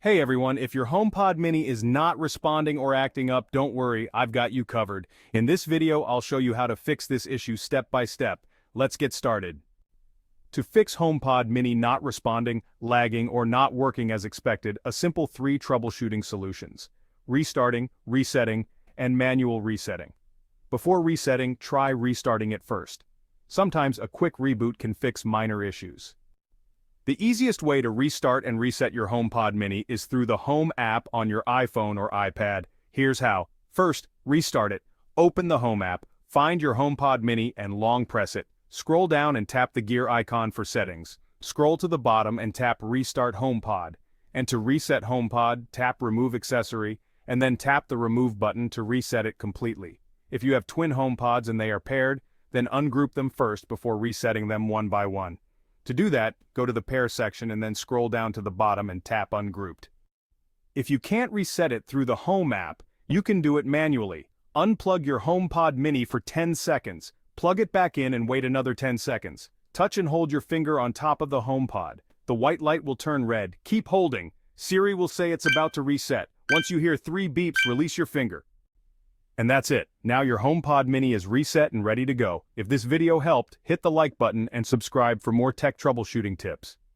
Hey everyone, if your HomePod mini is not responding or acting up, don't worry, I've got you covered. In this video, I'll show you how to fix this issue step by step. Let's get started. To fix HomePod mini not responding, lagging, or not working as expected, a simple 3 troubleshooting solutions: restarting, resetting, and manual resetting. Before resetting, try restarting it first. Sometimes a quick reboot can fix minor issues. The easiest way to restart and reset your HomePod mini is through the Home app on your iPhone or iPad. Here's how. First, restart it. Open the Home app, find your HomePod mini and long press it. Scroll down and tap the gear icon for settings. Scroll to the bottom and tap Restart HomePod. And to reset HomePod, tap Remove Accessory, and then tap the Remove button to reset it completely. If you have twin HomePods and they are paired, then ungroup them first before resetting them one by one. To do that, go to the Pair section and then scroll down to the bottom and tap Ungrouped. If you can't reset it through the Home app, you can do it manually. Unplug your HomePod mini for 10 seconds, plug it back in and wait another 10 seconds. Touch and hold your finger on top of the HomePod. The white light will turn red. Keep holding. Siri will say it's about to reset. Once you hear 3 beeps, release your finger. And that's it. Now your HomePod mini is reset and ready to go. If this video helped, hit the like button and subscribe for more tech troubleshooting tips.